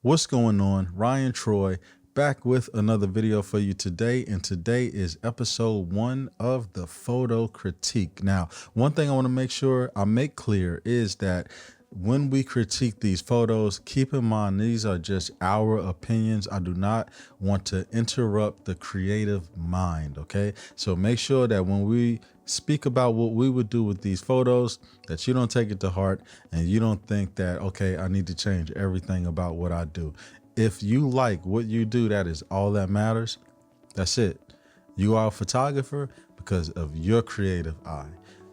What's going on? Ryan Troy back with another video for you today. And today is episode 1 of the photo critique. Now, one thing I want to make sure I make clear is that when we critique these photos, keep in mind these are just our opinions. I do not want to interrupt the creative mind, okay? So make sure that when we speak about what we would do with these photos, that you don't take it to heart and you don't think that, okay, I need to change everything about what I do. If you like what you do, that is all that matters. That's it. You are a photographer because of your creative eye.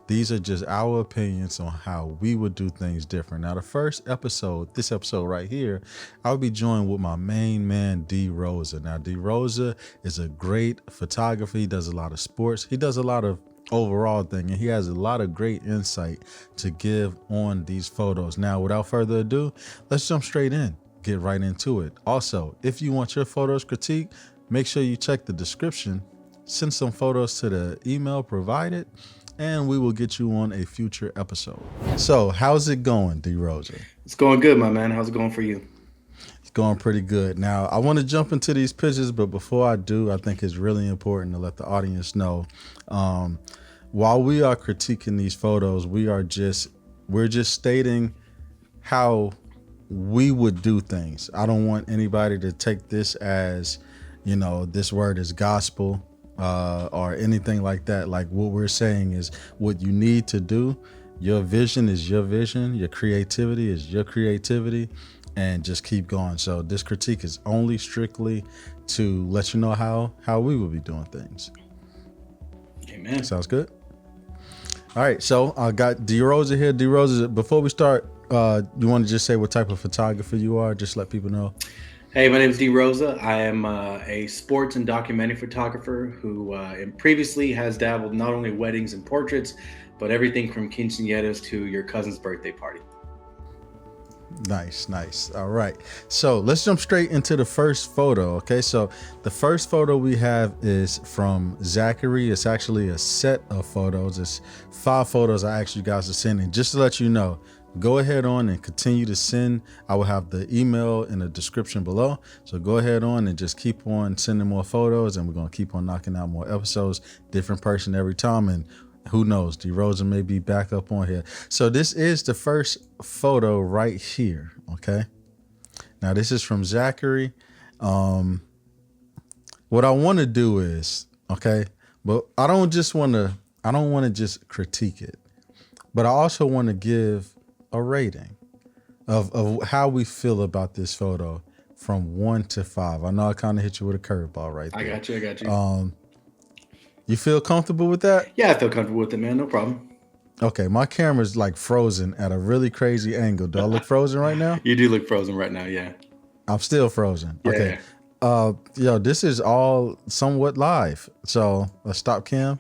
These are just our opinions on how we would do things different. Now, the first episode, this episode right here, I'll be joined with my main man, Dee Rosa. Now, Dee Rosa is a great photographer. He does a lot of sports. He does a lot of overall thing, and he has a lot of great insight to give on these photos. Now, without further ado, let's jump straight in, get right into it. Also, if you want your photos critiqued, make sure you check the description, send some photos to the email provided, and we will get you on a future episode. So how's it going, Dee Rosa? It's going good, my man. How's it going for you? It's going pretty good. Now, I want to jump into these pictures, but before I do, I think it's really important to let the audience know, while we are critiquing these photos, we're just stating how we would do things. I don't want anybody to take this as, this word is gospel. Or anything like that. Like, what we're saying is what you need to do. Your vision is your vision. Your creativity is your creativity, and just keep going. So this critique is only strictly to let you know how we will be doing things. Amen. Sounds good. All right. So I got Dee Rosa here. Dee Rosa, before we start, you want to just say what type of photographer you are? Just let people know. Hey, my name is Dee Rosa. I am a sports and documentary photographer who previously has dabbled not only weddings and portraits, but everything from quinceañeras to your cousin's birthday party. Nice. All right. So let's jump straight into the first photo. Okay. So the first photo we have is from Zachary. It's actually a set of photos. It's 5 photos I asked you guys to send in. Just to let you know, go ahead on and continue to send. I will have the email in the description below. So go ahead on and just keep on sending more photos, and we're going to keep on knocking out more episodes, different person every time. And who knows, Dee Rosa may be back up on here. So this is the first photo right here. Okay. Now this is from Zachary. What I want to do is, okay, but I don't want to just critique it, but I also want to give a rating of how we feel about this photo from 1 to 5. I know I kind of hit you with a curveball right there. I got you. You feel comfortable with that? Yeah, I feel comfortable with it, man. No problem. Okay, my camera's like frozen at a really crazy angle. Do I look frozen right now? You do look frozen right now, yeah. I'm still frozen. Yeah. Okay. This is all somewhat live. So let's start cam.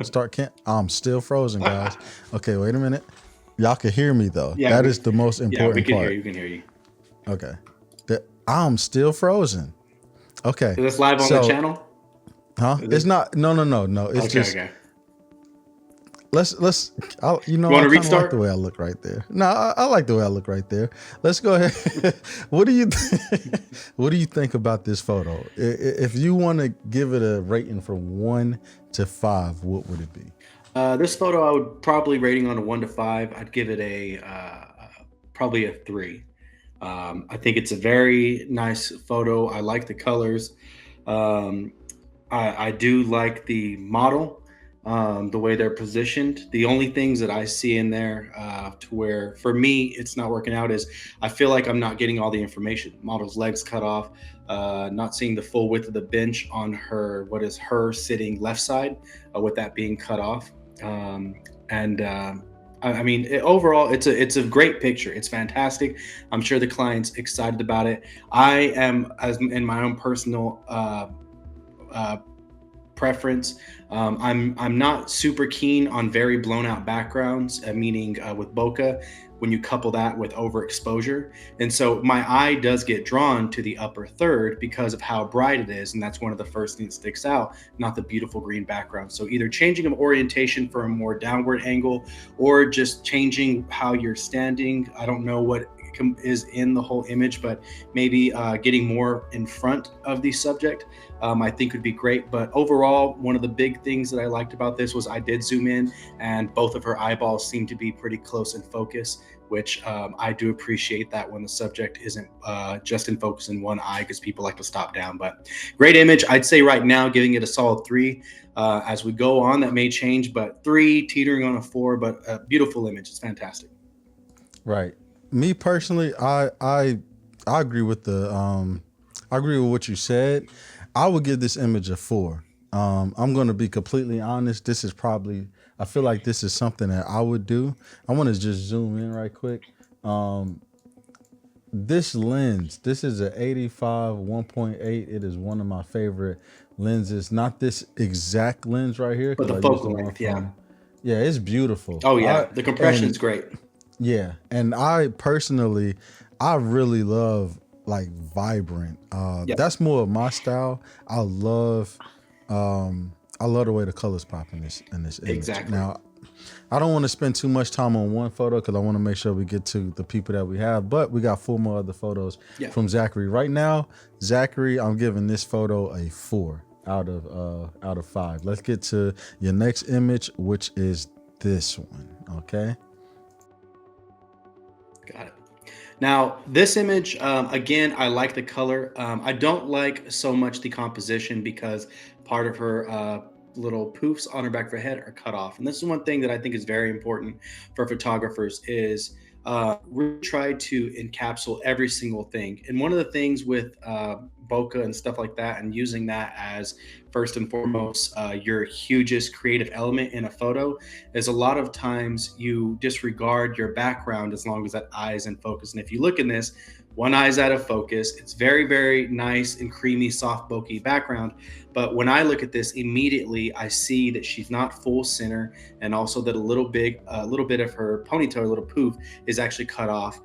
I'm still frozen, guys. Okay, wait a minute. Y'all can hear me though. Yeah, that is the most important we can part. hear you. We can hear you. Okay. I'm still frozen. Okay. Is this live on the channel? Huh? It's not. No. It's just. Okay. Let's. You want to I restart? like the way I look right there. No, I like the way I look right there. Let's go ahead. What do you think about this photo? If you want to give it a rating from 1 to 5, what would it be? This photo, I would probably rating on a 1 to 5. I'd give it probably a 3. I think it's a very nice photo. I like the colors. I do like the model, the way they're positioned. The only things that I see in there to where, for me, it's not working out is I feel like I'm not getting all the information. Model's legs cut off, not seeing the full width of the bench on her sitting left side, with that being cut off. I mean, overall, it's a great picture. It's fantastic. I'm sure the client's excited about it. I am, as in my own personal preference, I'm not super keen on very blown out backgrounds, meaning with bokeh, when you couple that with overexposure. And so my eye does get drawn to the upper third because of how bright it is. And that's one of the first things that sticks out, not the beautiful green background. So either changing of orientation for a more downward angle or just changing how you're standing. I don't know what is in the whole image, but maybe getting more in front of the subject, I think would be great. But overall, one of the big things that I liked about this was I did zoom in, and both of her eyeballs seemed to be pretty close in focus, which I do appreciate that when the subject isn't just in focus in one eye, because people like to stop down. But great image. I'd say right now, giving it a solid 3. As we go on, that may change, but 3, teetering on a 4, but a beautiful image. It's fantastic. Right. Me personally, I agree with I agree with what you said. I would give this image a 4. I'm going to be completely honest. This is probably, I feel like this is something that I would do. I want to just zoom in right quick. This lens, this is an 85 1.8. It is one of my favorite lenses. Not this exact lens right here, But the I focal length, yeah. Yeah, it's beautiful. Oh yeah, the compression is great. Yeah, and I personally, I really love like vibrant. Yep. That's more of my style. I love the way the colors pop in this image. Exactly. Now, I don't want to spend too much time on one photo because I want to make sure we get to the people that we have. But we got 4 more other photos from Zachary. Right now, Zachary, I'm giving this photo a 4 out of 5. Let's get to your next image, which is this one. Okay. Got it. Now, this image, again, I like the color. I don't like so much the composition because part of her little poofs on her back of her head are cut off. And this is one thing that I think is very important for photographers is really try to encapsulate every single thing. And one of the things with bokeh and stuff like that, and using that as first and foremost your hugest creative element in a photo, is a lot of times you disregard your background as long as that eye is in focus. And if you look in this, one eye's out of focus. It's very, very nice and creamy, soft, bokeh background. But when I look at this, immediately I see that she's not full center, and also that a little bit of her ponytail, a little poof, is actually cut off.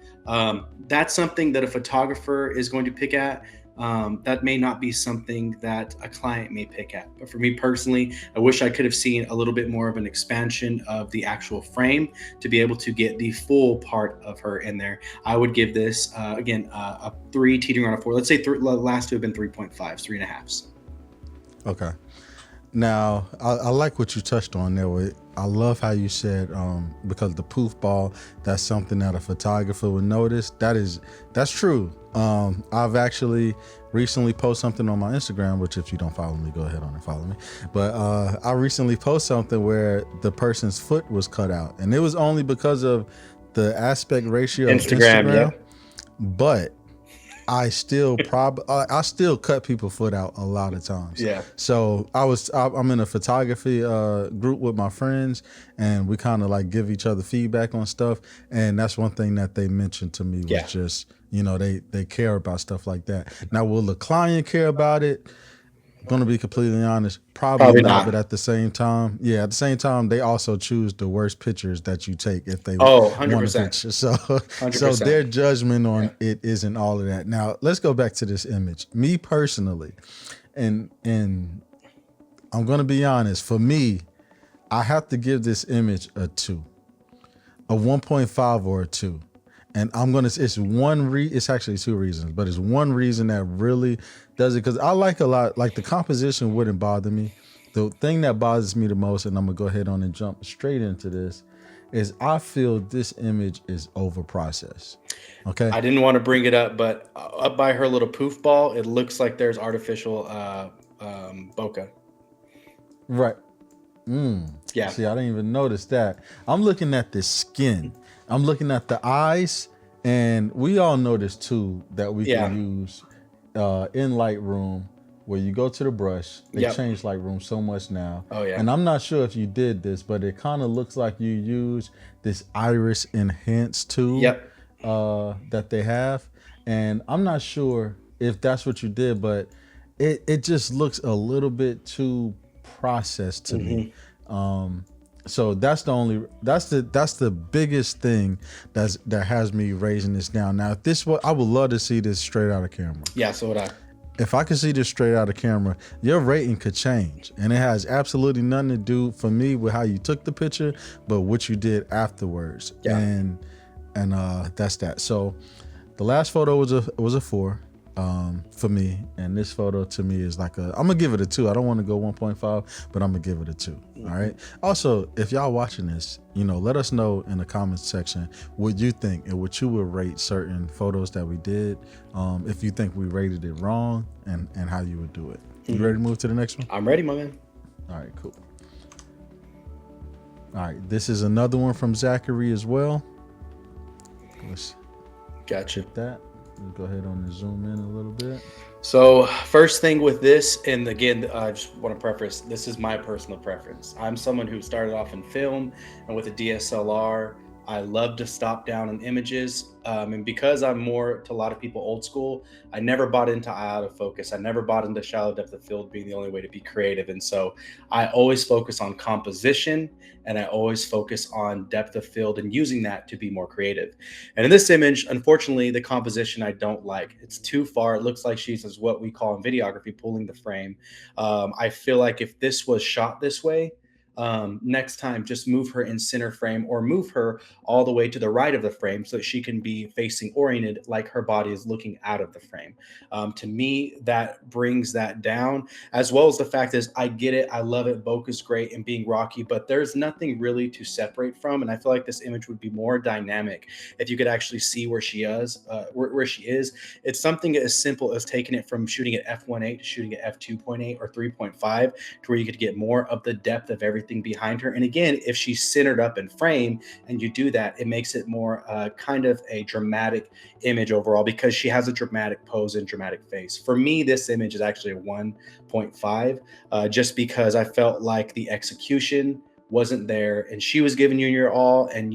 That's something that a photographer is going to pick at. That may not be something that a client may pick at. But for me personally, I wish I could have seen a little bit more of an expansion of the actual frame to be able to get the full part of her in there. I would give this, again, a 3 teetering on a 4. Let's say last 2 have been 3.5s, 3.5s. Okay. Now, I like what you touched on there. I love how you said, because the poof ball, that's something that a photographer would notice. That's true. I've actually recently posted something on my Instagram, which if you don't follow me, go ahead on and follow me. But I recently posted something where the person's foot was cut out, and it was only because of the aspect ratio of Instagram. Yep. But I still I still cut people's foot out a lot of times. Yeah. So I'm in a photography group with my friends, and we kind of like give each other feedback on stuff. And that's one thing that they mentioned to me was just, they care about stuff like that. Now, will the client care about it? Going to be completely honest, probably not. But at the same time, they also choose the worst pictures that you take if they 100%. want a picture. So 100%. So their judgment on it isn't all of that. Now let's go back to this image. Me personally, and I'm going to be honest. For me, I have to give this image a 2, a 1.5 or a 2. And it's actually 2 reasons, but it's one reason that really does it. Cause I like a lot, like the composition wouldn't bother me. The thing that bothers me the most, and I'm gonna go ahead on and jump straight into this, is I feel this image is over processed. Okay. I didn't want to bring it up, but up by her little poof ball, it looks like there's artificial bokeh. Right. Yeah. See, I didn't even notice that. I'm looking at the skin. I'm looking at the eyes, and we all know this too, that we can use in Lightroom, where you go to the brush. They change Lightroom so much now. Oh yeah. And I'm not sure if you did this, but it kind of looks like you use this iris enhance tool that they have. And I'm not sure if that's what you did, but it just looks a little bit too processed to me. So that's the biggest thing that has me raising this down. Now, if I would love to see this straight out of camera. Yeah, so would I. If I could see this straight out of camera, your rating could change, and it has absolutely nothing to do for me with how you took the picture, but what you did afterwards. Yeah. And and that's that. So the last photo was a 4 for me, and this photo to me is like I'm gonna give it a 2. I don't want to go 1.5, but I'm gonna give it a 2. All right. Also, if y'all watching this, let us know in the comments section what you think and what you would rate certain photos that we did. If you think we rated it wrong, and how you would do it. You ready to move to the next one? I'm ready, my man. All right, cool. All right, this is another one from Zachary as well. Let's Gotcha. get that. We'll go ahead and zoom in a little bit. So first thing with this, and again, I just want to preface, this is my personal preference. I'm someone who started off in film and with a DSLR. I love to stop down on images. And because I'm more, to a lot of people, old school, I never bought into eye out of focus. I never bought into shallow depth of field being the only way to be creative. And so I always focus on composition, and I always focus on depth of field and using that to be more creative. And in this image, unfortunately, the composition I don't like. It's too far. It looks like she's, as what we call in videography, pulling the frame. I feel like if this was shot this way, next time just move her in center frame, or move her all the way to the right of the frame so that she can be facing oriented like her body is looking out of the frame. To me, that brings that down, as well as the fact is, I get it, I love it, bokeh's great and being rocky, but there's nothing really to separate from. And I feel like this image would be more dynamic if you could actually see where she is. It's something as simple as taking it from shooting at f1.8 to shooting at f2.8 or 3.5, to where you could get more of the depth of everything behind her. And again, if she's centered up in frame and you do that, it makes it more kind of a dramatic image overall, because she has a dramatic pose and dramatic face. For me, this image is actually a 1.5, just because I felt like the execution wasn't there, and she was giving you your all, and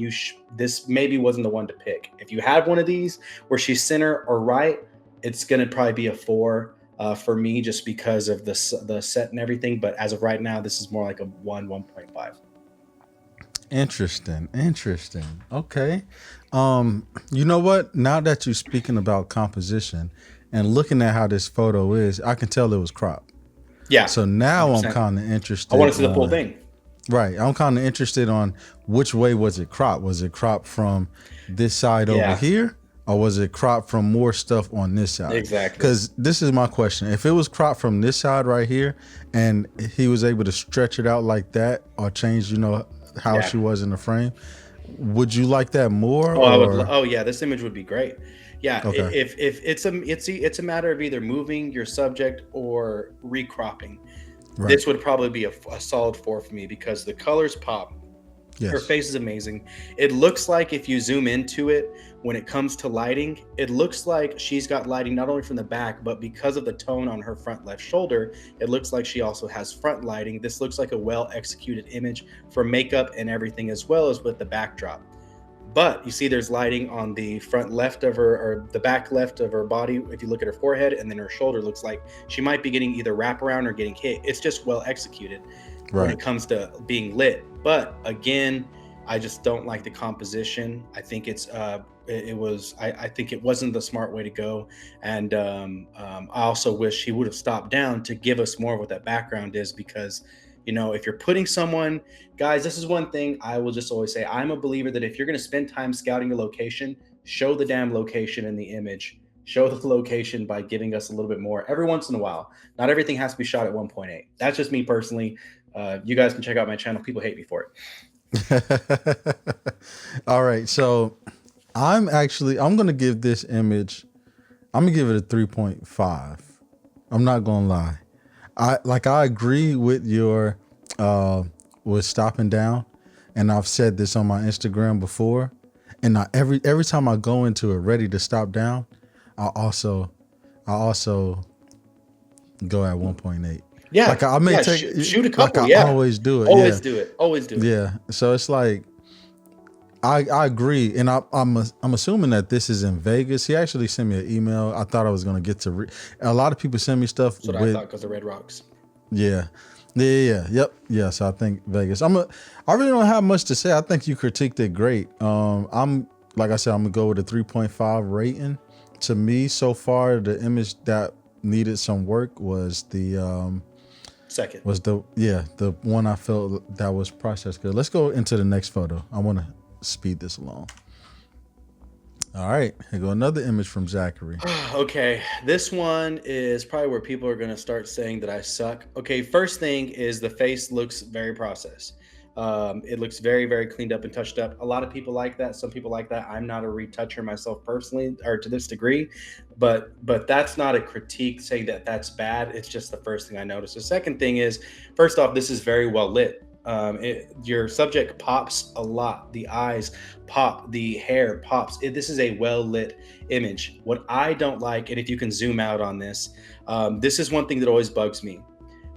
this maybe wasn't the one to pick. If you had one of these where she's center or right, it's going to probably be a 4 for me, just because of the set and everything. But as of right now, this is more like a 1.5. Interesting. Okay. You know what? Now that you're speaking about composition and looking at how this photo is, I can tell it was cropped. Yeah. So now 100%. I'm kind of interested. I want to see the full thing. Right. I'm kind of interested on which way was it cropped. Was it cropped from this side over here? Or was it cropped from more stuff on this side? Exactly. Because this is my question. If it was cropped from this side right here, and he was able to stretch it out like that, or change, how she was in the frame, would you like that more? Oh, I would. Oh, yeah. This image would be great. Yeah. Okay. If it's a matter of either moving your subject or recropping, this would probably be a solid 4 for me, because the colors pop. Yes. Her face is amazing. It looks like, if you zoom into it, when it comes to lighting, it looks like she's got lighting not only from the back, but because of the tone on her front left shoulder, it looks like she also has front lighting. This looks like a well executed image for makeup and everything, as well as with the backdrop. But you see there's lighting on the front left of her, or the back left of her body. If you look at her forehead, and then her shoulder looks like she might be getting either wraparound or getting hit. It's just well executed when it comes to being lit. But again, I just don't like the composition. I think I think it wasn't the smart way to go. And I also wish he would have stopped down to give us more of what that background is, because if you're putting someone, guys, this is one thing I will just always say. I'm a believer that if you're going to spend time scouting a location, show the damn location in the image. Show the location by giving us a little bit more every once in a while. Not everything has to be shot at 1.8. That's just me personally. You guys can check out my channel. People hate me for it. All right. So I'm going to give this image, I'm going to give it a 3.5. I'm not going to lie. I agree with your, with stopping down. And I've said this on my Instagram before. And every time I go into it ready to stop down, I also go at 1.8. Yeah. Like I may shoot a couple. I always do it. Always do it. Yeah. So it's like, I agree. And I'm assuming that this is in Vegas. He actually sent me an email. I thought I was going to get to a lot of people send me stuff. That's what I thought, because of Red Rocks. Yeah. Yep. Yeah. So I think Vegas. I really don't have much to say. I think you critiqued it great. Like I said, I'm gonna go with a 3.5 rating. To me, so far, the image that needed some work was the second. Was the one I felt that was processed good. Let's go into the next photo. I want to speed this along. All right, here go another image from Zachary. Okay, this one is probably where people are going to start saying that I suck. Okay, first thing is the face looks very processed. It looks very, very cleaned up and touched up. A lot of people like that. Some people like that. I'm not a retoucher myself personally, or to this degree, but that's not a critique saying that that's bad. It's just the first thing I noticed. The second thing is, first off, this is very well lit. Your subject pops a lot. The eyes pop, the hair pops. This is a well lit image. What I don't like, and if you can zoom out on this, this is one thing that always bugs me.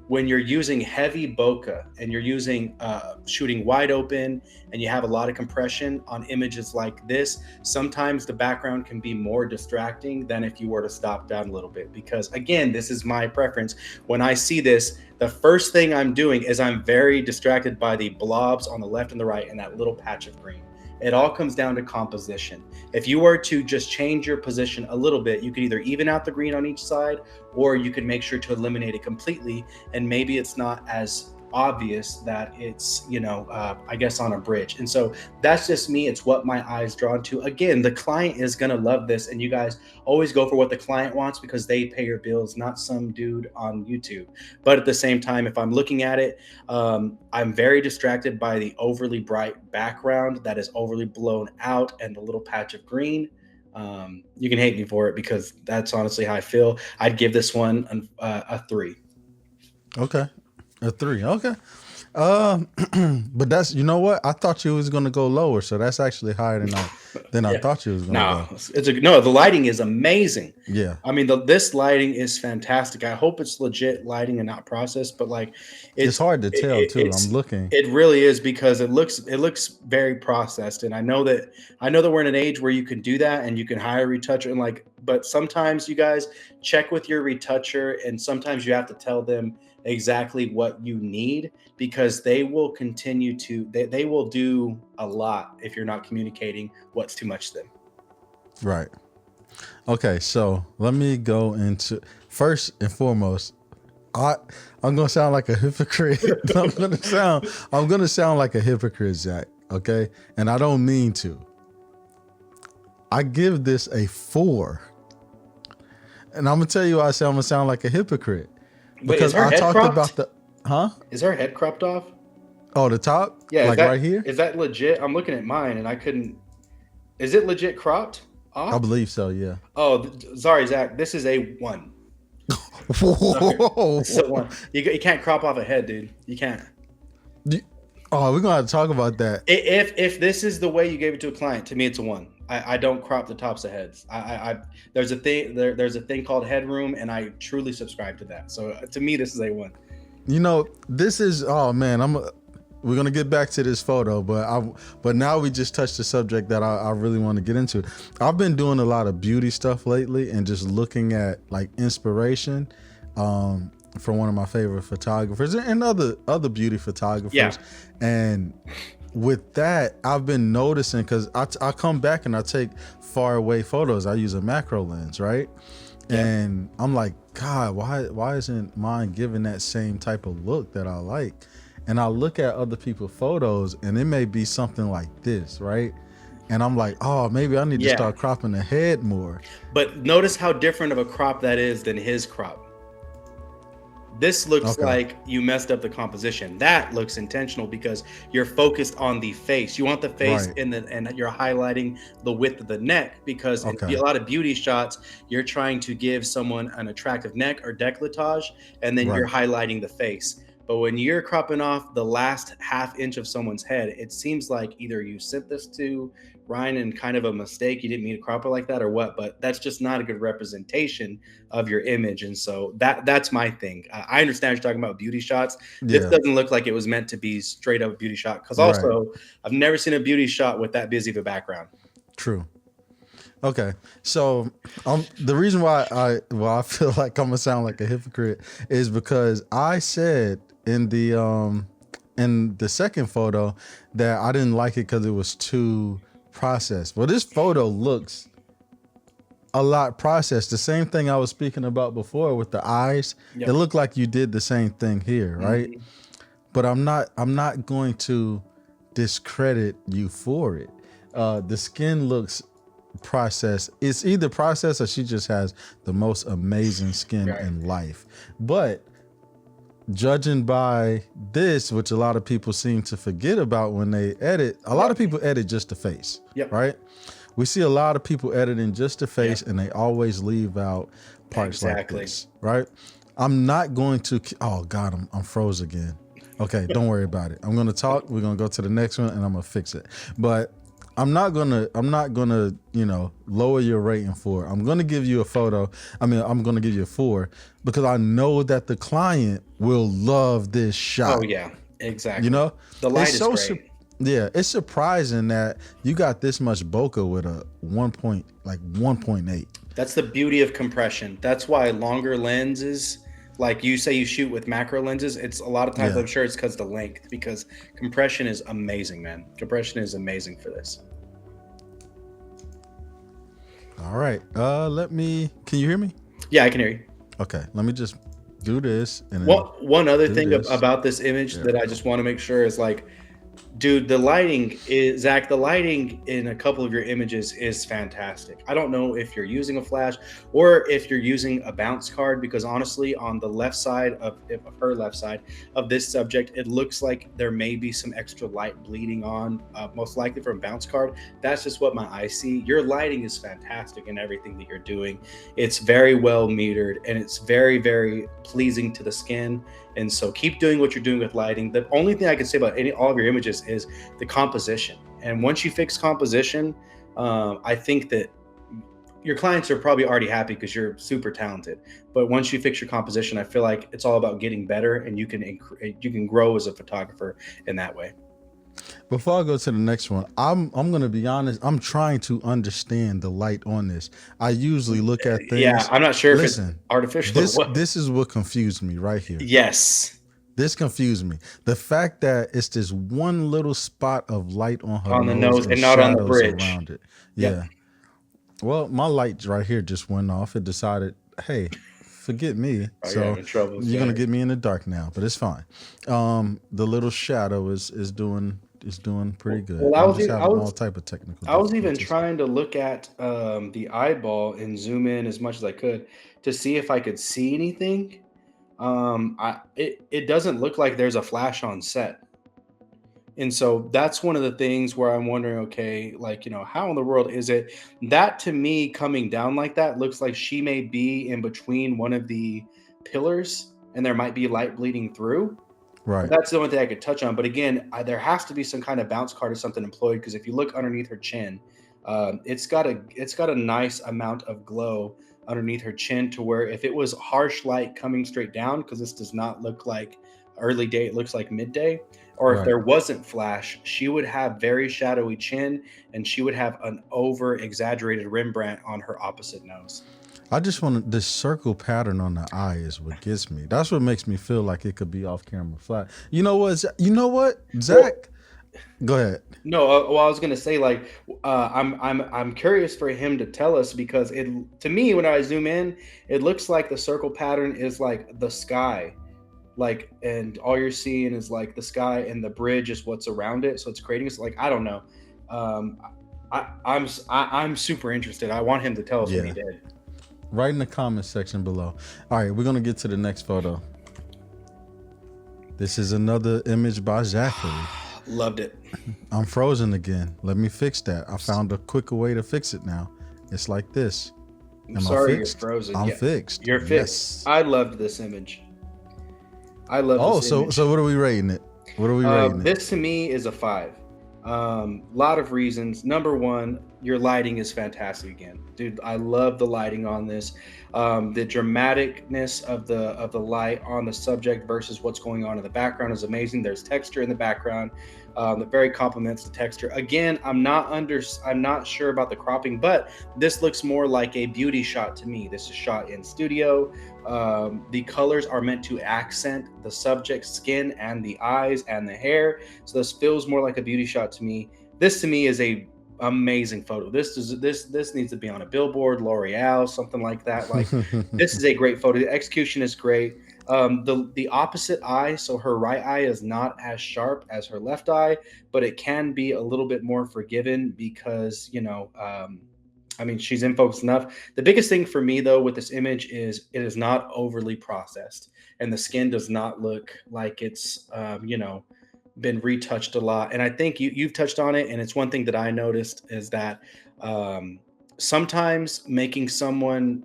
When you're using heavy bokeh and you're using shooting wide open and you have a lot of compression on images like this, sometimes the background can be more distracting than if you were to stop down a little bit. Because again, this is my preference. When I see this, the first thing I'm doing is I'm very distracted by the blobs on the left and the right and that little patch of green. It all comes down to composition. If you were to just change your position a little bit, you could either even out the green on each side, or you could make sure to eliminate it completely. And maybe it's not as obvious that it's, I guess on a bridge. And so that's just me. It's what my eyes drawn to. Again, the client is going to love this. And you guys always go for what the client wants because they pay your bills, not some dude on YouTube. But at the same time, if I'm looking at it, I'm very distracted by the overly bright background that is overly blown out and the little patch of green. You can hate me for it because that's honestly how I feel. I'd give this one a 3. Okay, a 3. Okay. But that's, you know what? I thought you was gonna go lower, so that's actually higher than I Yeah. thought you was gonna No, go. no. The lighting is amazing. Yeah, I mean, this lighting is fantastic. I hope it's legit lighting and not processed, but like, it's hard to tell too. I'm it's looking. it really is because it looks very processed, and I know that we're in an age where you can do that and you can hire a retoucher and like, but sometimes you guys check with your retoucher, and sometimes you have to tell them exactly what you need because they will continue to they will do a lot if you're not communicating what's too much to them. Right. Okay, so let me go into first and foremost. I'm gonna sound like a hypocrite. I'm gonna sound like a hypocrite, Zach. Okay, and I don't mean to. I give this a 4, and I'm gonna tell you why I'm gonna sound like a hypocrite Wait, is because her I head talked cropped? about the Is her head cropped off? oh, the top, Yeah, like right here. is that legit? I'm looking at mine and I couldn't. Is it legit cropped I off? believe so. Yeah. Oh, sorry, Zach. This is a 1. Sorry. Whoa. This is a 1. You can't crop off a head, dude. You can't. Oh, we're gonna have to talk about that. If this is the way you gave it to a client, to me it's a 1. I don't crop the tops of heads. There's a thing there's a thing called headroom, and I truly subscribe to that. So to me, this is a 1. You know, this is oh man, we're gonna get back to this photo, but now we just touched the subject that I really want to get into. I've been doing a lot of beauty stuff lately and just looking at like inspiration from one of my favorite photographers and other beauty photographers. Yeah. And with that, I've been noticing because I come back and I take far away photos. I use a macro lens, right? Yeah. And I'm like, God, why isn't mine giving that same type of look that I like? And I look at other people's photos and it may be something like this, right? And I'm like, oh, maybe I need to Yeah. start cropping the head more. But notice how different of a crop that is than his crop. This looks Okay. like you messed up the composition. That looks intentional because you're focused on the face. You want the face Right. and you're highlighting the width of the neck because Okay. in a lot of beauty shots, you're trying to give someone an attractive neck or décolletage, and then you're highlighting the face. But when you're cropping off the last half inch of someone's head, it seems like either you sent this to Ryan in kind of a mistake, you didn't mean to crop it like that or what, but that's just not a good representation of your image. And so that's my thing. I understand you're talking about beauty shots. This Yeah. doesn't look like it was meant to be straight up a beauty shot. Because Right. also, I've never seen a beauty shot with that busy of a background. True. Okay, so the reason why I feel like I'm gonna sound like a hypocrite is because I said in the second photo that I didn't like it because it was too processed. Well, this photo looks a lot processed. The same thing I was speaking about before with the eyes. Yep. It looked like you did the same thing here, right? Mhm. But I'm not going to discredit you for it. The skin looks process. It's either process or she just has the most amazing skin Right. in life. But judging by this, which a lot of people seem to forget about when they edit, a lot of people edit just the face, Yep. right? We see a lot of people editing just the face, and they always leave out parts like this, right? I'm not going to. Oh God, I'm froze again. Okay, don't worry about it. I'm gonna talk. We're gonna go to the next one, and I'm gonna fix it. But I'm not gonna, lower your rating for it. I'm gonna give you a photo. I'm gonna give you a 4 because I know that the client will love this shot. Oh yeah, exactly. You know, the light it's is so great. yeah, it's surprising that you got this much bokeh with a 1.8. That's the beauty of compression. That's why longer lenses, like you say, you shoot with macro lenses. It's a lot of times, Yeah. I'm sure it's because the length. Because compression is amazing, man. Compression is amazing for this. All right. Can you hear me? Yeah, I can hear you. Okay. Let me just do this. And Well, one other do thing this. about this image that I just want to make sure is like, dude, the lighting is, Zach, the lighting in a couple of your images is fantastic. I don't know if you're using a flash or if you're using a bounce card, because honestly, on the left side of her left side of this subject, it looks like there may be some extra light bleeding on, most likely from a bounce card. That's just what my eyes see. Your lighting is fantastic in everything that you're doing. It's very well metered and it's very, very pleasing to the skin. And so keep doing what you're doing with lighting. The only thing I can say about all of your images is the composition. And once you fix composition, I think that your clients are probably already happy because you're super talented. But once you fix your composition, I feel like it's all about getting better, and you can grow as a photographer in that way. Before I go to the next one, I'm gonna be honest. I'm trying to understand the light on this. I usually look at things. Yeah, I'm not sure Listen, if it's artificial or what. This is what confused me right here. Yes. This confused me. The fact that it's this one little spot of light on her On the nose and not on the bridge. around it. Yeah. Yep. Well, my light right here just went off. It decided, hey, forget me. Oh, So you're in trouble, you're gonna Zach. get me in the dark now, but it's fine. The little shadow is doing pretty good. Well, I'm just having all type of technical. I was even difficulties. trying to look at the eyeball and zoom in as much as I could to see if I could see anything. It doesn't look like there's a flash on set. And so that's one of the things where I'm wondering, okay, like, how in the world is it that, to me, coming down like that looks like she may be in between one of the pillars and there might be light bleeding through. Right. That's the only thing I could touch on. But again, there has to be some kind of bounce card or something employed, because if you look underneath her chin, it's got a nice amount of glow underneath her chin, to where if it was harsh light coming straight down, because this does not look like early day, it looks like midday, or if Right. there wasn't flash, she would have very shadowy chin and she would have an over exaggerated Rembrandt on her opposite nose. I just want this circle pattern on the eye is what gets me. That's what makes me feel like it could be off camera flat. You know what? Zach? Go ahead. No, well, I was gonna say, like, I'm curious for him to tell us, because to me, when I zoom in, it looks like the circle pattern is like the sky, like, and all you're seeing is like the sky, and the bridge is what's around it. So it's creating, like, I don't know. I'm super interested. I want him to tell us what he did. Right in the comment section below. All right, we're gonna get to the next photo. This is another image by Zachary. Loved it. I'm frozen again. Let me fix that. I found a quicker way to fix it now. It's like this. I'm Am I sorry, you're fixed? frozen. I'm Yeah, fixed. You're fixed. Yes. I loved this image. I love this image. So what are we rating it? What are we rating it? This to me is a 5. Lot of reasons. Number one, your lighting is fantastic again, dude. I love the lighting on this. The dramaticness of the light on the subject versus what's going on in the background is amazing. There's texture in the background that very complements the texture. Again, I'm not sure about the cropping, but this looks more like a beauty shot to me. This is shot in studio. The colors are meant to accent the subject's skin and the eyes and the hair. So this feels more like a beauty shot to me. This to me is a amazing photo. This needs to be on a billboard, L'Oreal, something like that. Like, this is a great photo. The execution is great. The opposite eye, so her right eye is not as sharp as her left eye, but it can be a little bit more forgiven because I mean, she's in focus enough. The biggest thing for me though with this image is it is not overly processed, and the skin does not look like it's been retouched a lot. And I think you've touched on it, and it's one thing that I noticed is that um, sometimes putting someone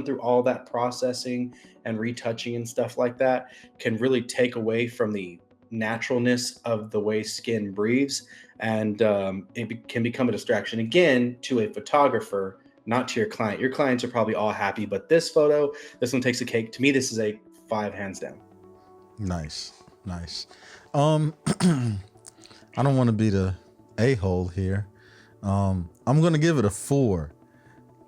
through all that processing and retouching and stuff like that can really take away from the naturalness of the way skin breathes, and can become a distraction again to a photographer, not to your client. Your clients are probably all happy, but this one takes a cake. To me, this is a 5 hands down. Nice, nice. Um, I don't want to be the a-hole here. I'm gonna give it a 4.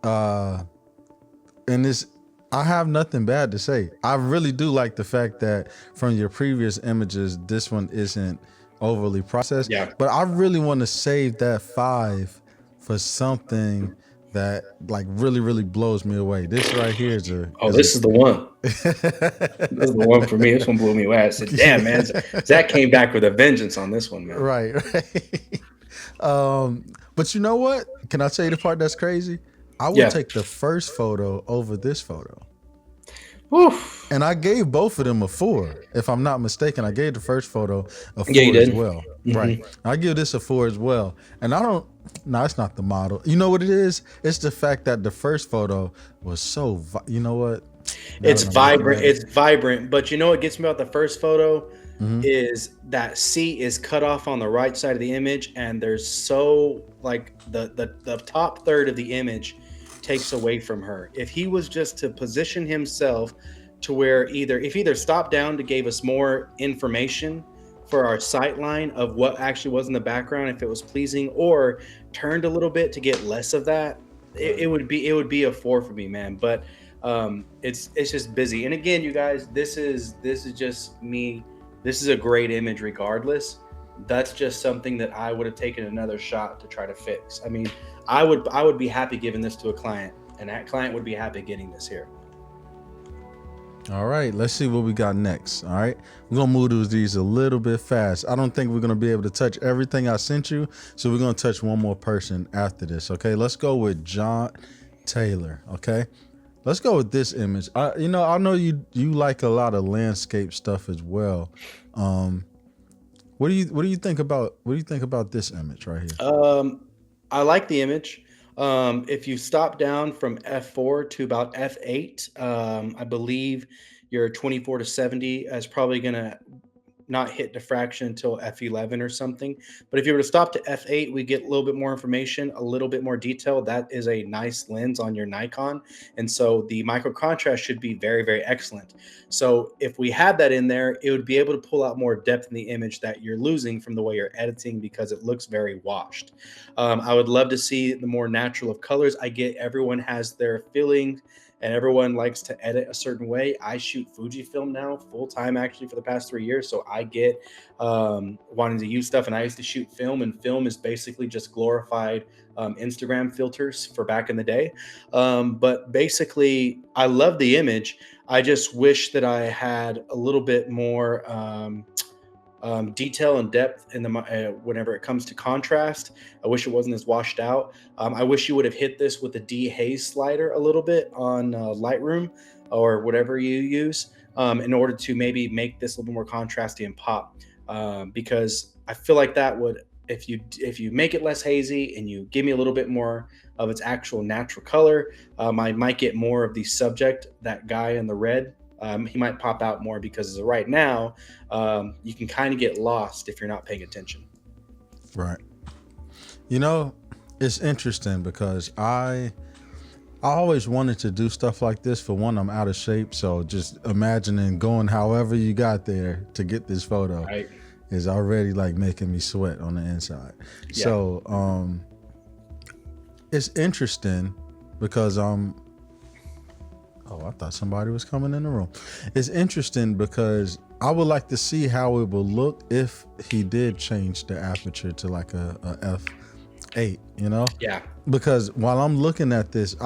And this, I have nothing bad to say. I really do like the fact that from your previous images, this one isn't overly processed. Yeah. But I really want to save that 5 for something that like really, really blows me away. This right here is a. This is the one. This is the one for me. This one blew me away. I said, "Damn, man, Zach came back with a vengeance on this one, man." Right. But you know what? Can I tell you the part that's crazy? I would take the first photo over this photo. Oof. And I gave both of them a 4. If I'm not mistaken, I gave the first photo a 4 you did. as well. Mm-hmm. Right. I give this a 4 as well. And it's not the model. You know what it is? It's the fact that the first photo was so, you know what? It's vibrant. It's vibrant. But you know what gets me about the first photo is that C is cut off on the right side of the image, and there's so like the top third of the image takes away from her. If he was just to position himself to where either stopped down to give us more information for our sight line of what actually was in the background, if it was pleasing, or turned a little bit to get less of that, it would be a 4 for me, man. But it's just busy. And again, you guys, this is just me. This is a great image regardless. That's just something that I would have taken another shot to try to fix. I mean, I would be happy giving this to a client, and that client would be happy getting this here. All right, let's see what we got next. All right, we're gonna move through these a little bit fast. I don't think we're gonna be able to touch everything I sent you, so we're gonna touch one more person after this. Okay, let's go with John Taylor. Okay, let's go with this image. I know you like a lot of landscape stuff as well. What do you think about this image right here? I like the image. If you stop down from f4 to about f8, I believe your 24 to 70 is probably gonna not hit diffraction until f11 or something. But if you were to stop to f8, we get a little bit more information, a little bit more detail. That is a nice lens on your Nikon, and so the micro contrast should be very, very excellent. So if we had that in there, it would be able to pull out more depth in the image that you're losing from the way you're editing, because it looks very washed. I would love to see the more natural of colors. I get everyone has their feeling and everyone likes to edit a certain way. I shoot Fujifilm now full time, actually, for the past 3 years. So I get wanting to use stuff, and I used to shoot film, and film is basically just glorified Instagram filters for back in the day. But basically, I love the image. I just wish that I had a little bit more detail and depth in the whenever it comes to contrast. I wish it wasn't as washed out. I wish you would have hit this with the dehaze slider a little bit on Lightroom or whatever you use in order to maybe make this a little bit more contrasty and pop. Because I feel like that would, if you make it less hazy and you give me a little bit more of its actual natural color, I might get more of the subject, that guy in the red. He might pop out more, because as of right now, you can kind of get lost if you're not paying attention. Right. You know, it's interesting because I always wanted to do stuff like this. For one, I'm out of shape, so just imagining going however you got there to get this photo is already like making me sweat on the inside. Yeah. So it's interesting because I thought somebody was coming in the room. It's interesting because I would like to see how it will look if he did change the aperture to like a f8, you know? Yeah. Because while I'm looking at this,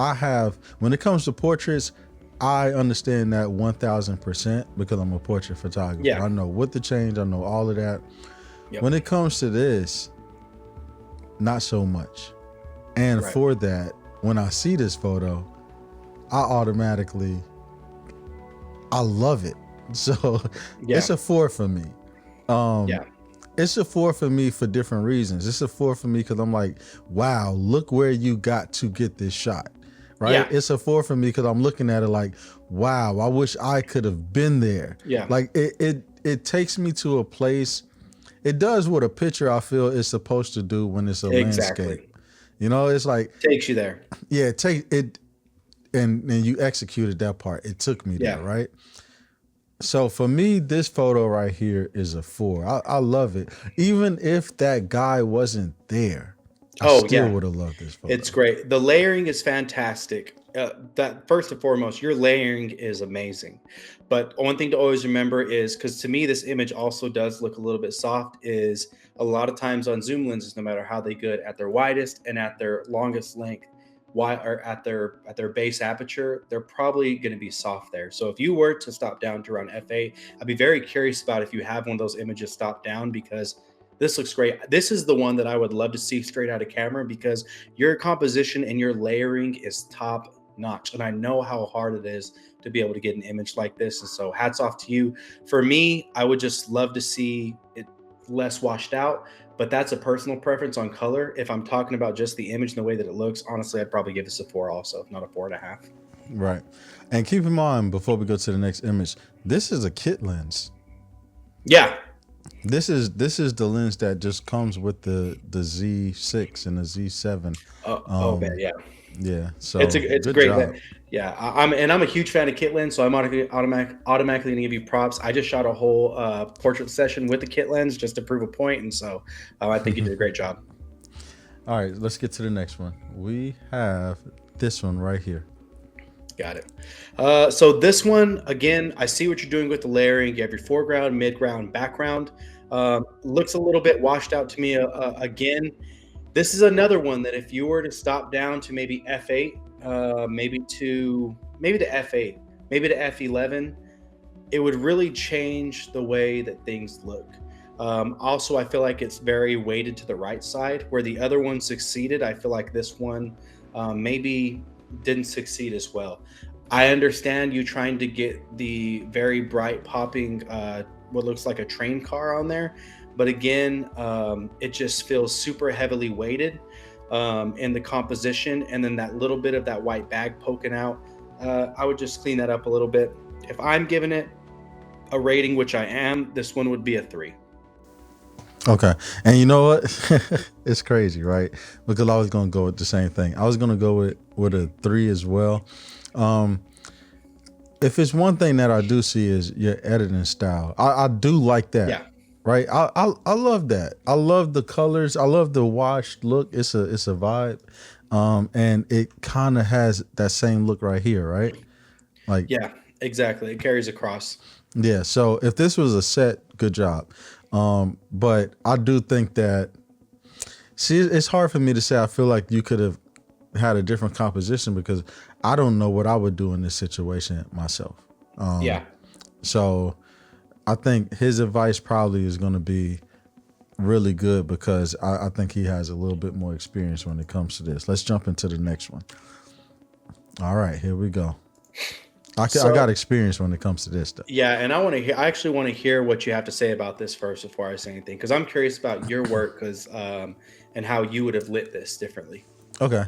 when it comes to portraits, I understand that 1000% because I'm a portrait photographer. Yeah. I know what to change. I know all of that. Yep. When it comes to this, not so much. And for that, when I see this photo, I love it. So Yeah. it's a 4 for me. Yeah. It's a 4 for me for different reasons. It's a 4 for me because I'm like, wow, look where you got to get this shot. Right? Yeah. It's a 4 for me because I'm looking at it like, wow, I wish I could have been there. Yeah. Like it takes me to a place. It does what a picture I feel is supposed to do when it's a Exactly. landscape. You know, it's like, Takes you there. yeah, take it, and you executed that part. It took me there, Yeah. right? So for me, this photo right here is a 4. I love it. Even if that guy wasn't there, I Oh, still yeah. would have loved this photo. It's great. The layering is fantastic. That first and foremost, your layering is amazing. But one thing to always remember is, because to me this image also does look a little bit soft, is a lot of times on zoom lenses, no matter how they good at their widest and at their longest length, or at their base aperture, they're probably going to be soft there. So if you were to stop down to around f8, I'd be very curious about if you have one of those images stop down, because this looks great. This is the one that I would love to see straight out of camera, because your composition and your layering is top notch. And I know how hard it is to be able to get an image like this. And so hats off to you. For me, I would just love to see it less washed out, but that's a personal preference on color. If I'm talking about just the image and the way that it looks, honestly, I'd probably give this a 4 also, if not a 4.5. Right. And keep in mind, before we go to the next image, this is a kit lens. Yeah. This is the lens that just comes with the Z6 and the Z7. Man, yeah. Yeah, so It's a good great job. lens. Yeah, I'm a huge fan of kit lens, so I'm automatically gonna give you props. I just shot a whole portrait session with the kit lens just to prove a point, and so I think you did a great job. All right, let's get to the next one. We have this one right here. Got it. So this one, again, I see what you're doing with the layering. You have your foreground, midground, background. Looks a little bit washed out to me. Again, this is another one that if you were to stop down to maybe f8, maybe to f8, maybe to f11, it would really change the way that things look. Also, I feel like it's very weighted to the right side, where the other one succeeded. I feel like this one maybe didn't succeed as well. I understand you trying to get the very bright popping what looks like a train car on there, but again, it just feels super heavily weighted in the composition, and then that little bit of that white bag poking out. I would just clean that up a little bit. If I'm giving it a rating, which I am, this one would be a 3. Okay. And you know what? It's crazy, right? Because I was going to go with the same thing. I was going to go with a 3 as well. If it's one thing that I do see is your editing style. I do like that. Yeah. Right. I love that. I love the colors. I love the washed look. It's a vibe. And it kind of has that same look right here, right? Like, Yeah, exactly. It carries across. yeah. So if this was a set, good job. But I do think that, see, it's hard for me to say. I feel like you could have had a different composition, because I don't know what I would do in this situation myself. Yeah. So I think his advice probably is going to be really good, because I think he has a little bit more experience when it comes to this. Let's jump into the next one. All right, here we go. I got experience when it comes to this stuff. Yeah, and I actually want to hear what you have to say about this first before I say anything, because I'm curious about your work, and how you would have lit this differently. Okay.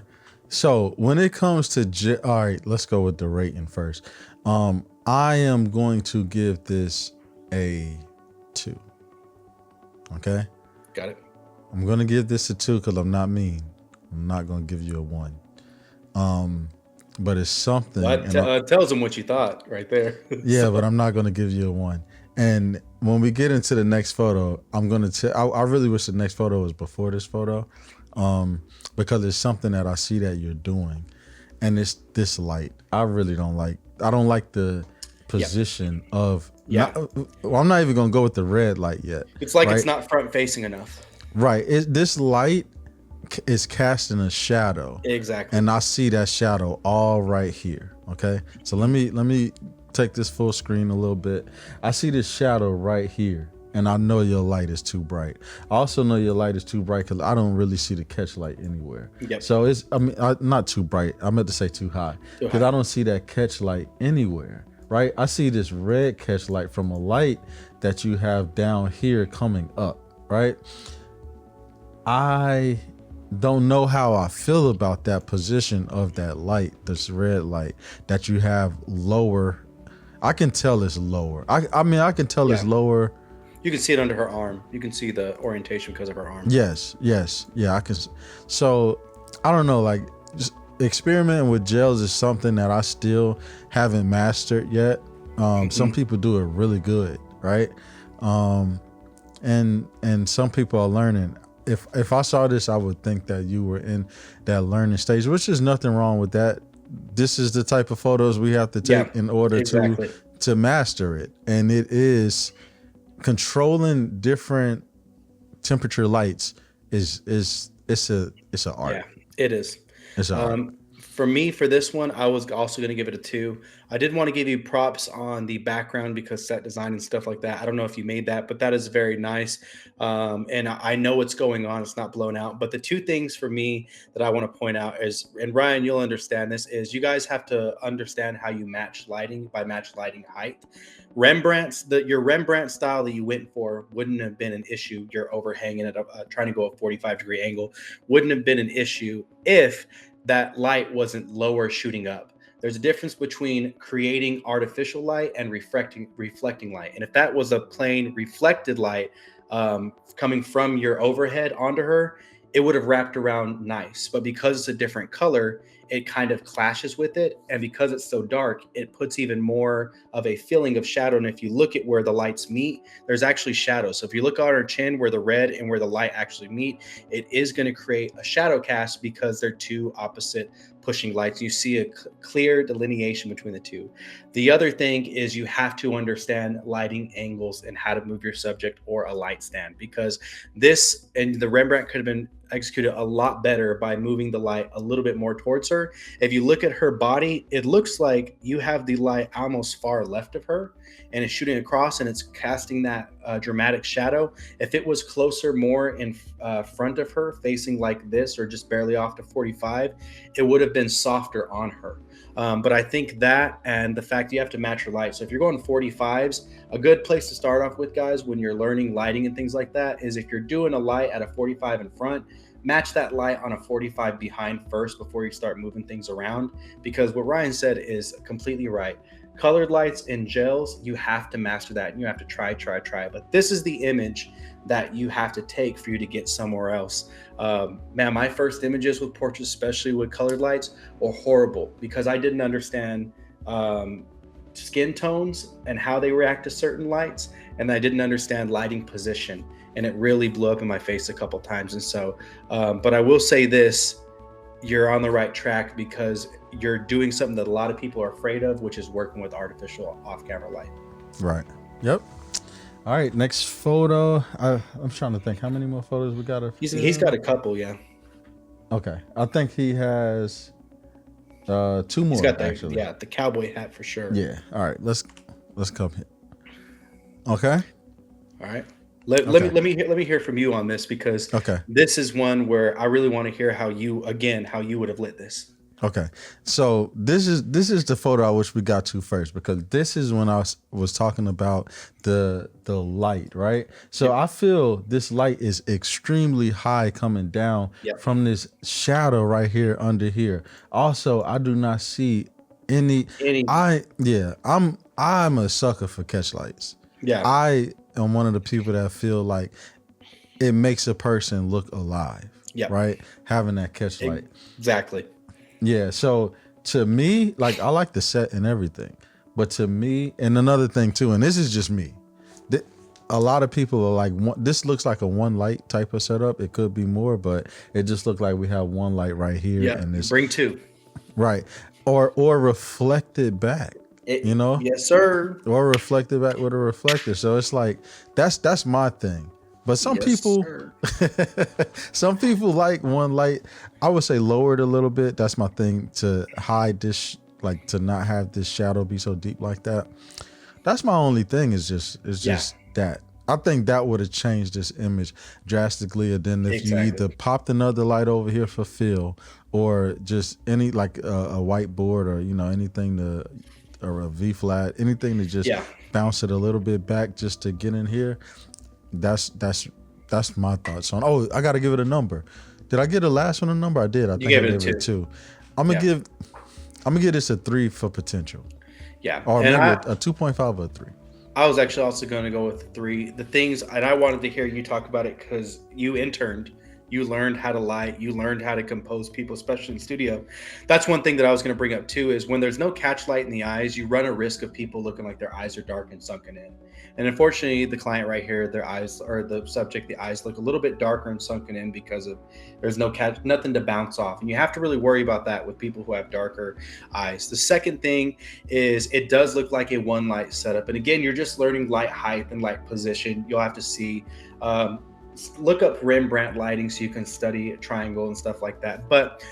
So when it comes to, all right, let's go with the rating first. I am going to give this a 2. Okay. Got it. I'm going to give this a 2 because I'm not mean. I'm not going to give you a 1. But it's something. That tells them what you thought right there. Yeah, but I'm not going to give you a 1. And when we get into the next photo, I'm going to tell, I really wish the next photo was before this photo, because it's something that I see that you're doing. And it's this light. I really don't like, I don't like the position of, I'm not even going to go with the red light yet. It's like, right? It's not front facing enough. Right. This light is casting a shadow. Exactly. And I see that shadow all right here. Okay. So let me take this full screen a little bit. I see this shadow right here. and I know your light is too bright. I also know your light is too bright because I don't really see the catch light anywhere. Yep. So it's, I mean, not too bright. I meant to say too high because I don't see that catch light anywhere, right? I see this red catch light from a light that you have down here coming up, right? I don't know how I feel about that position of that light, this red light that you have lower. I can tell it's lower. I mean, I can tell it's lower. You can see it under her arm. You can see the orientation because of her arm. Yes. Yeah, I can. So I don't know, like just experimenting with gels is something that I still haven't mastered yet. Some people do it really good, right? And some people are learning. If I saw this, I would think that you were in that learning stage, which is nothing wrong with that. This is the type of photos we have to take in order to master it. And it is controlling different temperature lights it's an art. Yeah, it is. It's an art. For me, for this one, I was also going to give it a 2. I did want to give you props on the background because set design and stuff like that. I don't know if you made that, but that is very nice. And I know what's going on. It's not blown out. But the 2 things for me that I want to point out is, and Ryan, you'll understand this, is you guys have to understand how you match lighting by match lighting height. Your Rembrandt style that you went for wouldn't have been an issue. You're overhanging at trying to go a 45-degree angle wouldn't have been an issue if that light wasn't lower shooting up. There's a difference between creating artificial light and reflecting light. And if that was a plain reflected light coming from your overhead onto her, it would have wrapped around nice. But because it's a different color, it kind of clashes with it. And because it's so dark, it puts even more of a feeling of shadow. And if you look at where the lights meet, there's actually shadow. So if you look on her chin where the red and where the light actually meet, it is going to create a shadow cast because they're two opposite pushing lights. You see a clear delineation between the two. The other thing is you have to understand lighting angles and how to move your subject or a light stand, because this and the Rembrandt could have been executed a lot better by moving the light a little bit more towards her. If you look at her body, it looks like you have the light almost far left of her and it's shooting across and it's casting that dramatic shadow. If it was closer, more in front of her, facing like this or just barely off to 45, it would have been softer on her. But I think that and the fact you have to match your light. So if you're going 45s, a good place to start off with, guys, when you're learning lighting and things like that, is if you're doing a light at a 45 in front, match that light on a 45 behind first before you start moving things around. Because what Ryan said is completely right. Colored lights and gels, you have to master that and you have to try. But this is the image that you have to take for you to get somewhere else. Man, my first images with portraits, especially with colored lights, were horrible because I didn't understand skin tones and how they react to certain lights, and I didn't understand lighting position, and it really blew up in my face a couple times. And so, but I will say this, you're on the right track because you're doing something that a lot of people are afraid of, which is working with artificial off-camera light. Right. Yep. All right. Next photo. I'm trying to think how many more photos we got. He's got a couple. Yeah. Okay. I think he has 2 more. He's got actually. Yeah, the cowboy hat for sure. Yeah. All right. Let's come here. Okay. All right. Let me hear from you on this, because this is one where I really want to hear how you would have lit this. Okay, so this is the photo I wish we got to first, because this is when I was talking about the light, right? So I feel this light is extremely high coming down from this shadow right here under here. Also, I do not see any. I'm a sucker for catch lights. Yeah, I am one of the people that feel like it makes a person look alive. Yeah, right. Having that catch light. Exactly. Yeah, so to me, like, I like the set and everything, but to me, and another thing too, and this is just me, a lot of people are like, this looks like a one light type of setup. It could be more, but it just looked like we have one light right here. Yeah, and this, bring 2. Right, or reflected back. You know? Yes, sir. Or reflected back with a reflector. So it's like that's my thing. But some people like one light. I would say lower it a little bit. That's my thing, to hide this, like to not have this shadow be so deep like that. That's my only thing, is just that. I think that would have changed this image drastically. And then if you either Exactly. popped another light over here for fill, or just any like a whiteboard, or anything to, or a V flat, anything to just Yeah. bounce it a little bit back just to get in here. That's my thoughts on. Oh, I got to give it a number. Did I get the last one a number? I did. I You think I gave it a gave it a 2. 2. I'm gonna Yeah. give I'm gonna give this a 3 for potential, Yeah. or And maybe a 2.5 or a 3. I was actually also going to go with 3. The things, and I wanted to hear you talk about it because you interned, you learned how to light, you learned how to compose people, especially in studio. That's one thing that I was going to bring up too, is when there's no catch light in the eyes, you run a risk of people looking like their eyes are dark and sunken in. And unfortunately, the client right here, their eyes, or the subject, the eyes look a little bit darker and sunken in because of there's no catch, nothing to bounce off. And you have to really worry about that with people who have darker eyes. The second thing is it does look like a one light setup. And again, you're just learning light height and light position. You'll have to see, look up Rembrandt lighting so you can study a triangle and stuff like that. But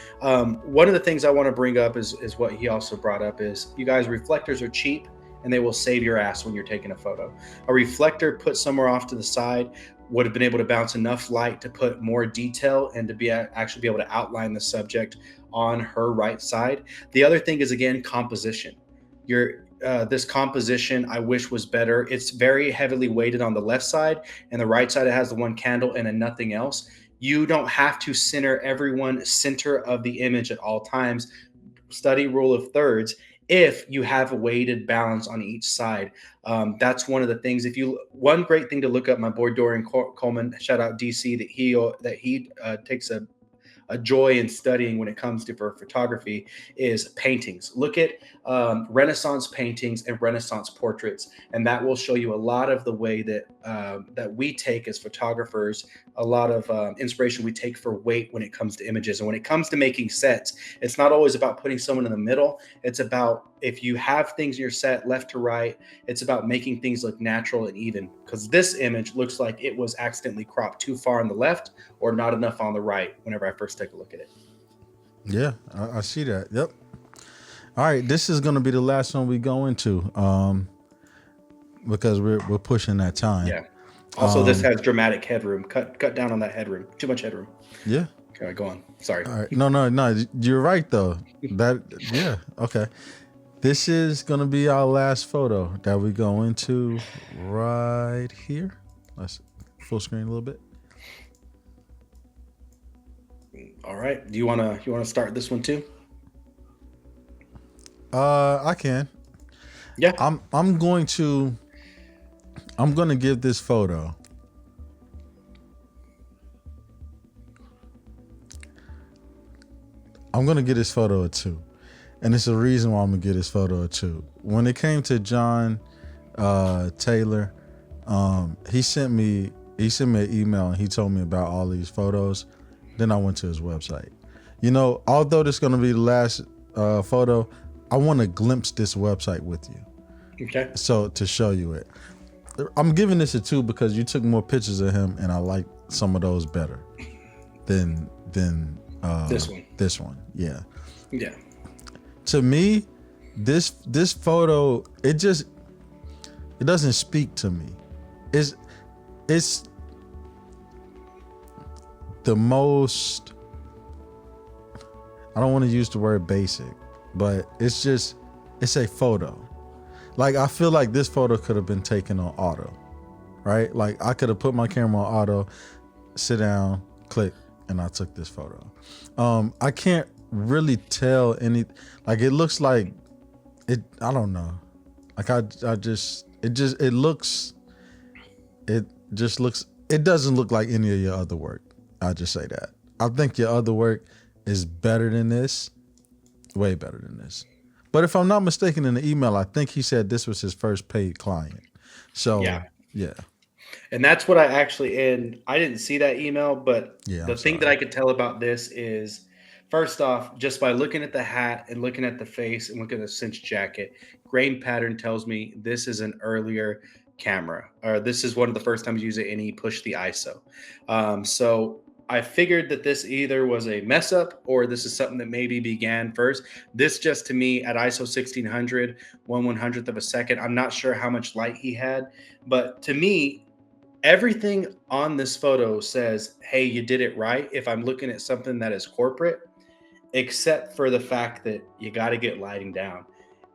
one of the things I want to bring up is what he also brought up is, you guys, reflectors are cheap and they will save your ass when you're taking a photo. A reflector put somewhere off to the side would have been able to bounce enough light to put more detail and to be actually be able to outline the subject on her right side. The other thing is, again, composition. Your this composition I wish was better. It's very heavily weighted on the left side, and the right side it has the one candle and nothing else. You don't have to center everyone center of the image at all times. Study rule of thirds if you have a weighted balance on each side. That's one of the things. One great thing to look up, my boy Dorian Coleman, shout out DC, that he takes a joy in studying when it comes to for photography, is paintings. Look at Renaissance paintings and Renaissance portraits, and that will show you a lot of the way that we take as photographers, a lot of inspiration we take for weight when it comes to images. And when it comes to making sets, it's not always about putting someone in the middle. It's about, if you have things in your set left to right, it's about making things look natural and even. Because this image looks like it was accidentally cropped too far on the left or not enough on the right whenever I first take a look at it. Yeah, I see that. Yep. All right, this is gonna be the last one we go into, because we're pushing that time. Yeah. Also, this has dramatic headroom. Cut down on that headroom. Too much headroom. Yeah. Okay, go on. Sorry. All right. No. You're right though. Yeah. Okay. This is gonna be our last photo that we go into right here. Let's full screen a little bit. All right. Do you wanna start this one too? I can. Yeah. I'm going to give this photo a 2. And it's a reason why I'm gonna give this photo a 2. When it came to John Taylor, he sent me an email and he told me about all these photos. Then I went to his website. Although this is gonna be the last photo, I want to glimpse this website with you. Okay. So to show you it, I'm giving this a 2 because you took more pictures of him and I like some of those better than this one. This one, yeah. Yeah. To me, this photo, it doesn't speak to me. It's the most, I don't want to use the word basic, but it's a photo. Like, I feel like this photo could have been taken on auto, right? Like, I could have put my camera on auto, sit down, click, and I took this photo. I can't really tell any, like, it looks like it, I don't know. Like, it doesn't look like any of your other work. I'll just say that. I think your other work is better than this, way better than this. But if I'm not mistaken, in the email, I think he said this was his first paid client. So yeah. And that's what I didn't see that email, but Yeah, the thing that I could tell about this is, first off, just by looking at the hat and looking at the face and looking at the cinched jacket, grain pattern tells me this is an earlier camera, or this is one of the first times you use it and he pushed the ISO. So I figured that this either was a mess up or this is something that maybe began first. This just, to me, at ISO 1600, 1/100th of a second, I'm not sure how much light he had, but to me, Everything on this photo says, hey, you did it right. If I'm looking at something that is corporate, except for the fact that you got to get lighting down.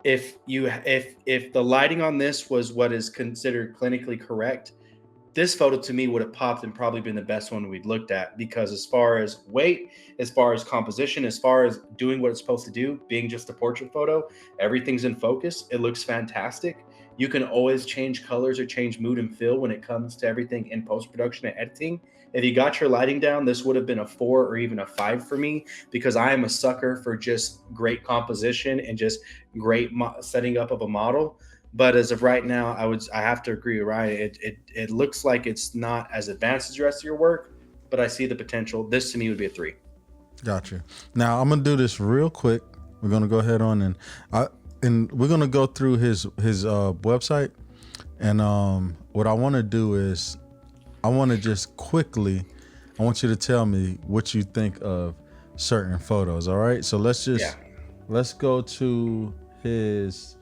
If the lighting on this was what is considered clinically correct, this photo to me would have popped and probably been the best one we'd looked at, because as far as weight, as far as composition, as far as doing what it's supposed to do, being just a portrait photo, everything's in focus. It looks fantastic. You can always change colors or change mood and feel when it comes to everything in post-production and editing. If you got your lighting down, this would have been a 4 or even a 5 for me, because I am a sucker for just great composition and just great setting up of a model. But as of right now, I have to agree with Ryan. It looks like it's not as advanced as the rest of your work, but I see the potential. This to me would be a 3. Gotcha. Now I'm gonna do this real quick. We're gonna go ahead on and we're gonna go through his website. And what I want to do is I want to just quickly. I want you to tell me what you think of certain photos. All right. So let's go to his.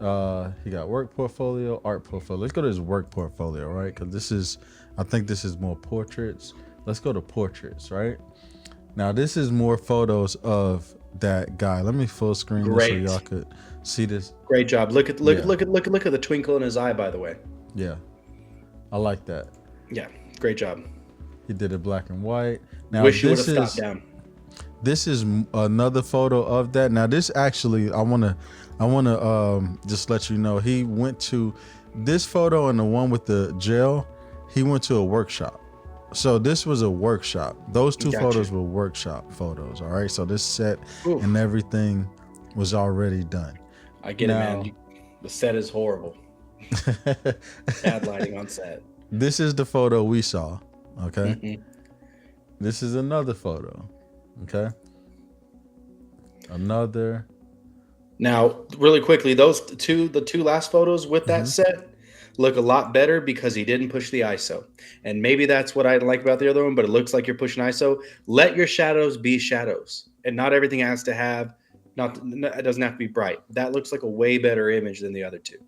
He got work portfolio, art portfolio. Let's go to his work portfolio, right? Because I think this is more portraits. Let's go to portraits, right? Now this is more photos of that guy. Let me full screen this so y'all could see this. Great job. Look at the twinkle in his eye, by the way. Yeah, I like that. Yeah, great job. He did it black and white. Now Wish you would have stopped down. This is another photo of that. Now this actually, I wanna just let you know, he went to this photo and the one with the gel. He went to a workshop. So this was a workshop. Those two photos were workshop photos. All right. So this set and everything was already done. I get it, man. The set is horrible. Bad lighting on set. This is the photo we saw. Okay. Mm-hmm. This is another photo. Okay. Another. Now, really quickly, the two last photos with that set look a lot better because he didn't push the ISO. And maybe that's what I like about the other one, but it looks like you're pushing ISO. Let your shadows be shadows. And not everything has to have, it doesn't have to be bright. That looks like a way better image than the other two.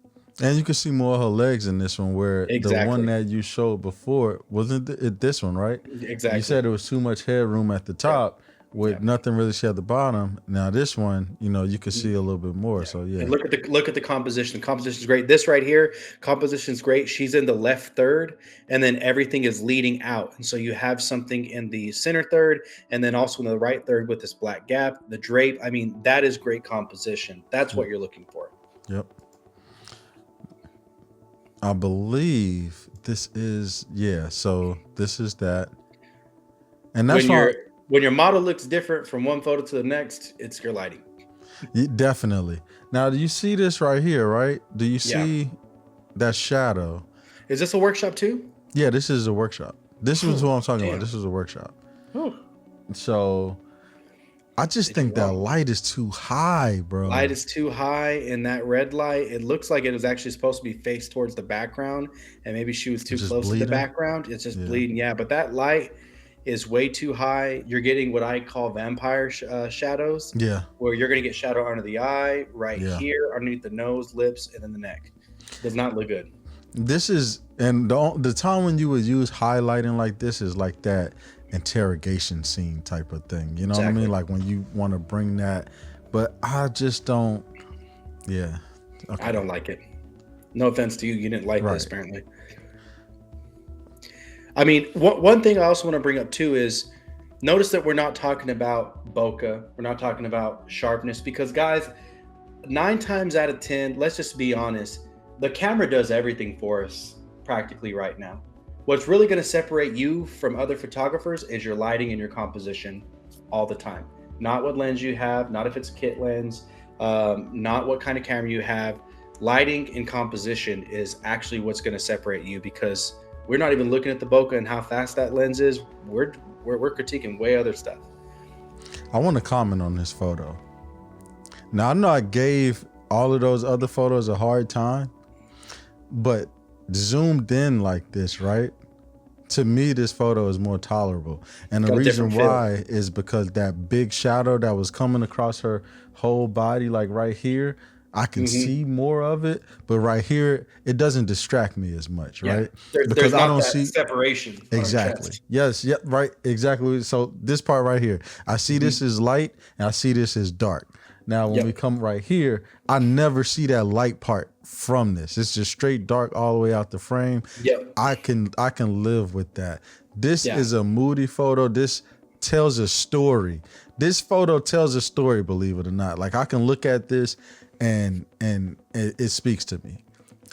And you can see more of her legs in this one, where the one that you showed before, wasn't it this one, right? Exactly. You said there was too much headroom at the top. With nothing really at the bottom. Now this one, you can see a little bit more. Yeah. So yeah. And look at the composition. The composition is great. This right here, composition is great. She's in the left third, and then everything is leading out. And so you have something in the center third, and then also in the right third with this black gap, the drape. I mean, that is great composition. That's what you're looking for. Yep. I believe this is So this is that, and that's when your model looks different from one photo to the next, it's your lighting. Definitely. Now, do you see this right here, right? Do you see that shadow? Is this a workshop too? Yeah, this is a workshop. This is what I'm talking about. This is a workshop. So I just think that light is too high, bro. Light is too high, and that red light, it looks like it was actually supposed to be faced towards the background, and maybe she was too close to the background. It's just bleeding. Yeah, but that light is way too high. You're getting what I call vampire shadows. Yeah. Where you're going to get shadow under the eye, here, underneath the nose, lips, and then the neck. Does not look good. This is, and the time when you would use highlighting like this is like that interrogation scene type of thing. You know what I mean? Like when you want to bring that, but I just don't. Yeah. Okay. I don't like it. No offense to you. You didn't like this apparently. I mean, one thing I also want to bring up too is notice that we're not talking about bokeh. We're not talking about sharpness, because guys, 9 times out of 10, let's just be honest, the camera does everything for us practically right now. What's really going to separate you from other photographers is your lighting and your composition all the time. Not what lens you have, not if it's a kit lens, not what kind of camera you have. Lighting and composition is actually what's going to separate you, because we're not even looking at the bokeh and how fast that lens is. We're critiquing way other stuff. I want to comment on this photo. Now, I know I gave all of those other photos a hard time, but zoomed in like this, right? To me, this photo is more tolerable. And the reason why is because that big shadow that was coming across her whole body, like right here, I can see more of it, but right here, it doesn't distract me as much, right? There's not that separation on our Exactly. chest. Yes. Yep. Right. Exactly. So this part right here, I see this as light and I see this as dark. Now, when we come right here, I never see that light part from this. It's just straight dark all the way out the frame. Yep. I can live with that. This is a moody photo. This tells a story. This photo tells a story, believe it or not. Like I can look at this and it speaks to me.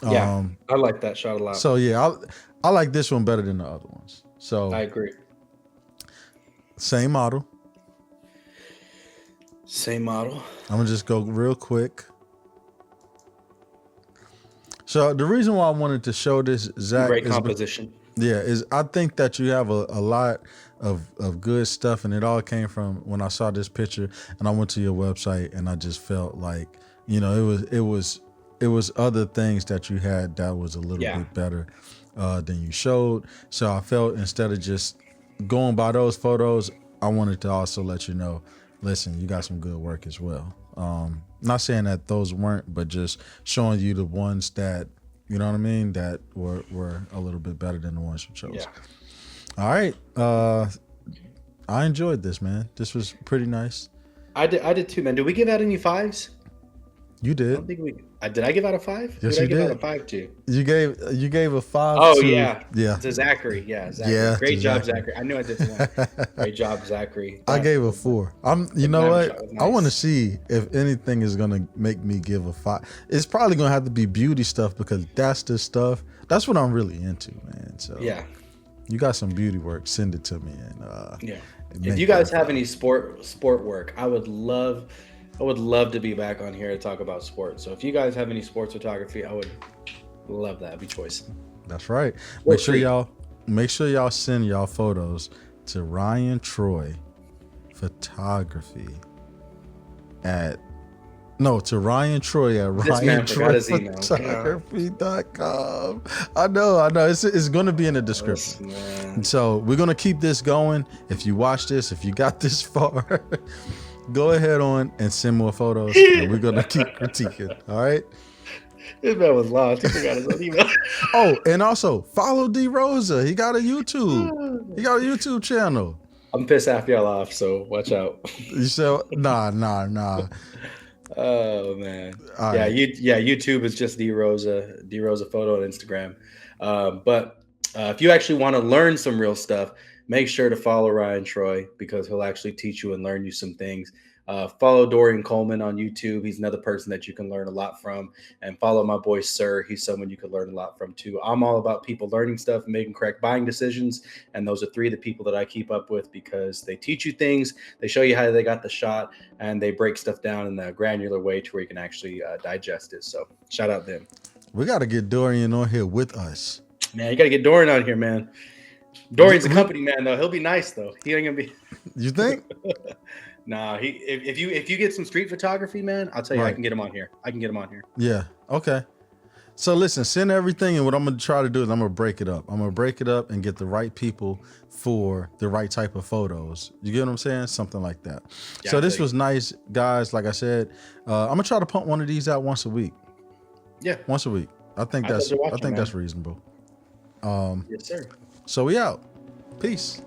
Yeah, I like that shot a lot. So yeah, I like this one better than the other ones. So I agree. Same model. Same model. I'm gonna just go real quick. So the reason why I wanted to show this, Zach, great composition. is I think that you have a lot of good stuff, and it all came from when I saw this picture and I went to your website and I just felt like, you know, it was other things that you had that was a little bit better than you showed. So I felt instead of just going by those photos, I wanted to also let you know, listen, you got some good work as well. Not saying that those weren't, but just showing you the ones that, you know what I mean, that were a little bit better than the ones you chose. Yeah. All right. I enjoyed this, man. This was pretty nice. I did too, man. Did we give out any 5s? You did. I don't think did I give out a 5? Yes, Who you did I give did. out a 5 to? You gave a 5. Oh, to, yeah. To Zachary. Yeah, Zachary. Yeah, Great job, Zachary. I knew I did that. Great job, Zachary. I gave a 4. You know what? Nice. I want to see if anything is gonna make me give a 5. It's probably gonna have to be beauty stuff because that's the stuff. That's what I'm really into, man. So yeah, you got some beauty work, send it to me. And if you guys have any sport work, I would love to be back on here to talk about sports. So if you guys have any sports photography, I would love that. That'd be choice. That's right. Make sure y'all send y'all photos to RyanTroy Photography to RyanTroy at RyanTroyphotography.com. I know. It's going to be in the description. So we're going to keep this going. If you watch this, if you got this far, go ahead on and send more photos, and we're going to keep critiquing. All right? This man was lost. He forgot his own email. Oh, and also follow Dee Rosa. He got a YouTube channel. I'm pissed half y'all off, so watch out. You said, nah. Oh man. All right. Right. YouTube is just Dee Rosa photo on Instagram. But if you actually want to learn some real stuff, make sure to follow RyanTroy because he'll actually teach you and learn you some things. Follow Dorian Coleman on YouTube. He's another person that you can learn a lot from. And follow my boy, Sir. He's someone you can learn a lot from, too. I'm all about people learning stuff and making correct buying decisions. And those are 3 of the people that I keep up with because they teach you things. They show you how they got the shot. And they break stuff down in a granular way to where you can actually digest it. So shout out them. We got to get Dorian on here with us. Man, you got to get Dorian on here, man. Dorian's a company man, though. He'll be nice, though. He ain't going to be. You think? Nah, if you get some street photography, man, I'll tell you, I can get him on here. Yeah. Okay. So listen, send everything, and what I'm gonna try to do is I'm gonna break it up. I'm gonna break it up and get the right people for the right type of photos. You get what I'm saying? Something like that. Yeah, so this was nice, guys. Like I said, I'm gonna try to pump one of these out once a week. Yeah, once a week. I think that's reasonable. Yes, sir. So we out. Peace.